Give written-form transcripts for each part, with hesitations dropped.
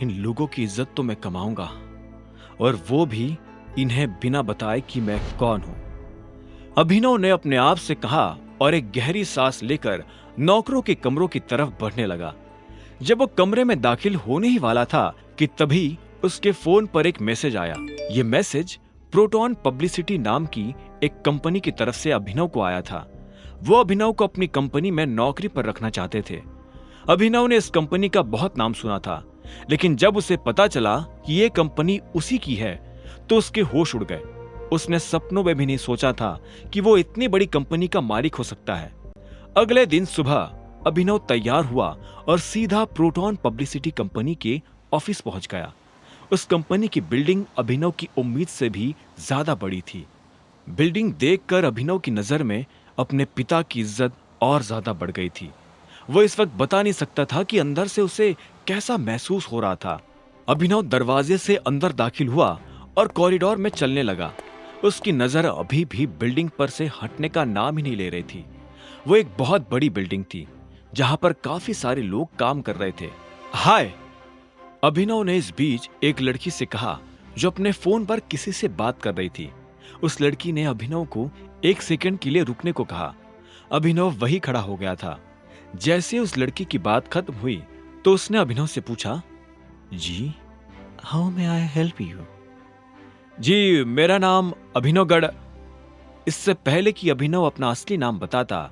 इन लोगों की इज्जत तो मैं कमाऊंगा, और वो भी इन्हें बिना बताए कि मैं कौन हूं। अभिनव ने अपने आप से कहा और एक गहरी सांस लेकर नौकरों के कमरों की तरफ बढ़ने लगा। जब वो कमरे में दाखिल होने ही वाला था कि तभी उसके फोन पर एक मैसेज आया। ये मैसेज प्रोटॉन पब्लिसिटी नाम की एक कंपनी की तरफ से अभिनव को आया था। वो अभिनव को अपनी कंपनी में नौकरी पर रखना चाहते थे। अभिनव ने इस कंपनी का बहुत नाम सुना था, लेकिन जब उसे पता चला कि ये कंपनी उसी की है तो उसके होश उड़ गए। उसने सपनों में भी नहीं सोचा था कि वो इतनी बड़ी कंपनी का मालिक हो सकता है। अगले दिन सुबह अभिनव तैयार हुआ और सीधा प्रोटॉन पब्लिसिटी कंपनी के ऑफिस पहुंच गया। उस कंपनी की बिल्डिंग अभिनव की उम्मीद से भी ज्यादा बड़ी थी। बिल्डिंग देखकर अभिनव की नजर में अपने पिता की इज्जत और ज्यादा बढ़ गई थी। वो इस वक्त बता नहीं सकता था कि अंदर से उसे कैसा महसूस हो रहा था। अभिनव दरवाजे से अंदर दाखिल हुआ और कॉरिडोर में चलने लगा। उसकी नजर अभी भी बिल्डिंग पर से हटने का नाम ही नहीं ले रही थी। वो एक बहुत बड़ी बिल्डिंग थी जहां पर काफी सारे लोग काम कर रहे थे। हाय, अभिनव ने इस बीच एक लड़की से कहा जो अपने फोन पर किसी से बात कर रही थी। उस लड़की ने अभिनव को एक सेकंड के लिए रुकने को कहा। अभिनव वही खड़ा हो गया था। जैसे उस लड़की की बात खत्म हुई तो उसने अभिनव से पूछा, जी, how may I help you? जी, मेरा नाम अभिनव गढ़। इससे पहले कि अभिनव अपना असली नाम बताता,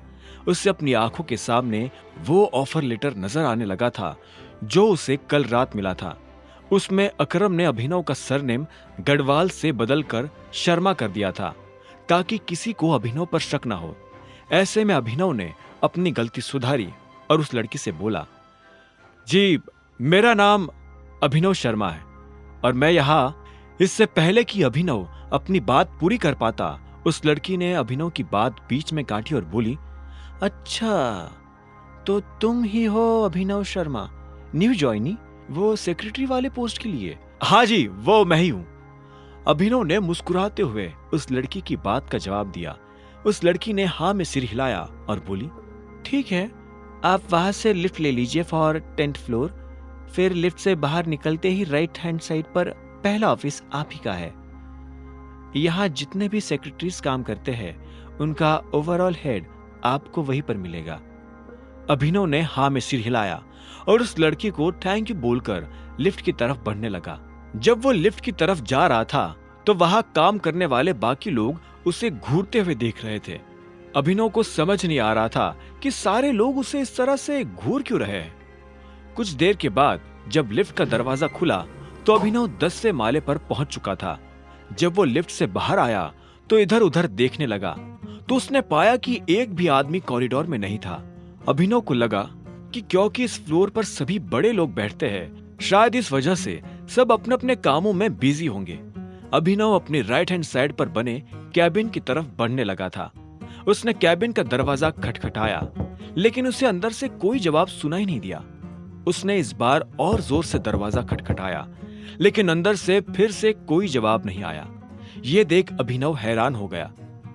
उसे अपनी आंखों के सामने वो ऑफर लेटर नजर आने लगा था जो उसे कल रात मिला था। उसमें अकरम ने अभिनव का सरनेम गढ़वाल से बदलकर शर्मा कर दिया था ताकि किसी को अभिनव पर शक ना हो। ऐसे में अभिनव ने अपनी गलती सुधारी और उस लड़की से बोला, जी, मेरा नाम अभिनव शर्मा है और मैं यहाँ। इससे पहले कि अभिनव अपनी बात पूरी कर पाता, उस लड़की ने अभिनव की बात बीच में काटी और बोली, अच्छा, तो तुम ही हो अभिनव शर्मा, न्यू ज्वाइनी, वो सेक्रेटरी वाले पोस्ट के लिए? हाँ जी, वो मैं ही हूँ। अभिनव ने मुस्कुराते हुए उस लड़की की बात का जवाब दिया। उस लड़की ने हाँ में सिर हिलाया और बोली, ठीक है, आप वहां से लिफ्ट ले लीजिए फॉर 10th फ्लोर। फिर लिफ्ट से बाहर निकलते ही राइट हैंड साइड पर पहला ऑफिस आप ही का है। यहाँ जितने भी सेक्रेटरीज काम करते हैं उनका ओवरऑल हेड आपको वहीं पर मिलेगा। अभिनव ने हाँ में सिर हिलाया और उस लड़की को थैंक यू बोलकर लिफ्ट की तरफ बढ़ने लगा। जब वो लिफ्ट की तरफ जा रहा था तो वहां काम करने वाले बाकी लोग उसे घूरते हुए देख रहे थे। अभिनव को समझ नहीं आ रहा था कि सारे लोग उसे इस तरह से घूर क्यों रहे हैं। कुछ देर के बाद जब लिफ्ट का दरवाजा खुला तो अभिनव 10वें माले पर पहुंच चुका था। जब वो लिफ्ट से बाहर आया तो इधर उधर देखने लगा तो उसने पाया कि एक भी आदमी कॉरिडोर में नहीं था। अभिनव को लगा कि क्योंकि इस फ्लोर पर सभी बड़े लोग बैठते हैं, शायद इस वजह से सब अपने अपने कामों में बिजी होंगे। अभिनव अपने राइट हैंड साइड पर बने कैबिन की तरफ बढ़ने लगा था। उसने कैबिन का दरवाजा खटखटाया, लेकिन उसे अंदर से कोई जवाब सुनाई नहीं दिया। उसने इस बार और जोर से दरवाजा खटखटाया, लेकिन अंदर से फिर से कोई जवाब नहीं आया। ये देख अभिनव हैरान हो गया।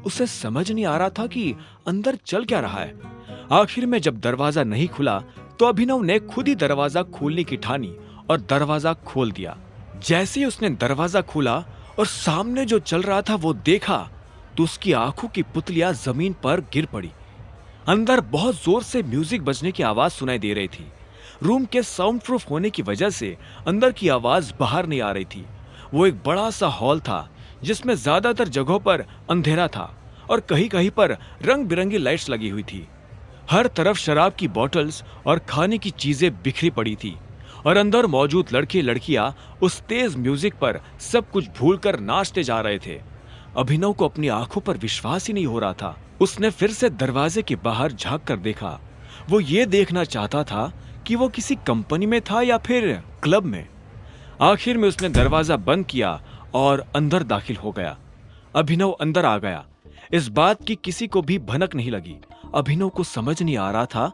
उसे समझ नहीं आ रहा था कि अंदर चल क्या रहा है। आखिर में जब दरवाजा नहीं खुला तो अभिनव ने खुद ही दरवाजा खोलने की ठानी और दरवाजा खोल दिया। जैसे ही उसने दरवाजा खोला और सामने जो चल रहा था वो देखा तो उसकी आंखों की पुतलियां जमीन पर गिर पड़ी। अंदर बहुत जोर से म्यूजिक बजने की आवाज सुनाई दे रही थी। रूम के साउंड प्रूफ होने की वजह से अंदर की आवाज बाहर नहीं आ रही थी। वो एक बड़ा सा हॉल था जिसमें ज्यादातर जगहों पर अंधेरा था और कहीं कहीं पर रंग बिरंगी लाइट्स लगी हुई थी। हर तरफ शराब की बोतल्स और खाने की चीजें बिखरी पड़ी थी और अंदर मौजूद लड़के लड़कियां उस तेज म्यूजिक पर सब कुछ भूलकर नाचते जा रहे थे। अभिनव को अपनी आंखों पर विश्वास ही नहीं हो रहा था। उसने फिर से दरवाजे के बाहर झांक कर देखा। वो ये देखना चाहता था कि वो किसी कंपनी में था या फिर क्लब में। आखिर में उसने दरवाजा बंद किया और अंदर दाखिल हो गया। अभिनव अंदर आ गया। इस बात की किसी को भी भनक नहीं लगी। अभिनव को समझ नहीं आ रहा था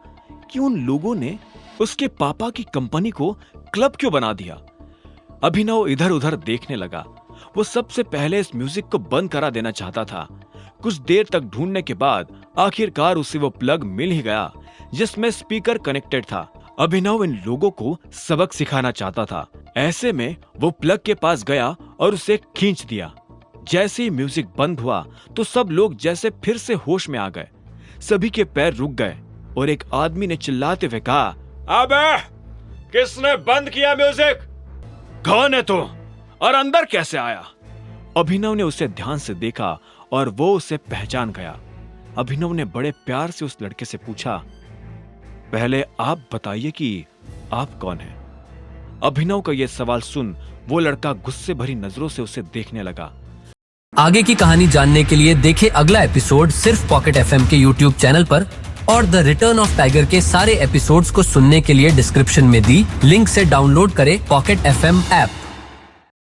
कि उन लोगों ने उसके पापा की कंपनी को क्लब क्यों बना दिया। अभिनव इधर उधर देखने लगा। वो सबसे पहले इस म्यूजिक को बंद करा देना चाहता था। कुछ देर तक ढूंढने के बाद आखिरकार उसे वो प्लग मिल ही गया जिसमें स्पीकर कनेक्टेड था। अभिनव इन लोगों को सबक सिखाना चाहता था ऐसे में वो प्लग के पास गया और उसे खींच दिया। जैसे ही म्यूजिक बंद हुआ तो सब लोग जैसे फिर से होश में आ गए। सभी के पैर रुक गए और एक आदमी ने चिल्लाते हुए कहा, अबे किसने बंद किया म्यूजिक? कौन है तू और अंदर कैसे आया? अभिनव ने उसे ध्यान से देखा और वो उसे पहचान गया। अभिनव ने बड़े प्यार से उस लड़के से पूछा, पहले आप बताइए कि आप कौन हैं? अभिनव का यह सवाल सुन वो लड़का गुस्से भरी नजरों से उसे देखने लगा। आगे की कहानी जानने के लिए देखें अगला एपिसोड सिर्फ पॉकेट एफएम के यूट्यूब चैनल पर, और द रिटर्न ऑफ टाइगर के सारे एपिसोड्स को सुनने के लिए डिस्क्रिप्शन में दी लिंक से डाउनलोड करें पॉकेट एफएम ऐप।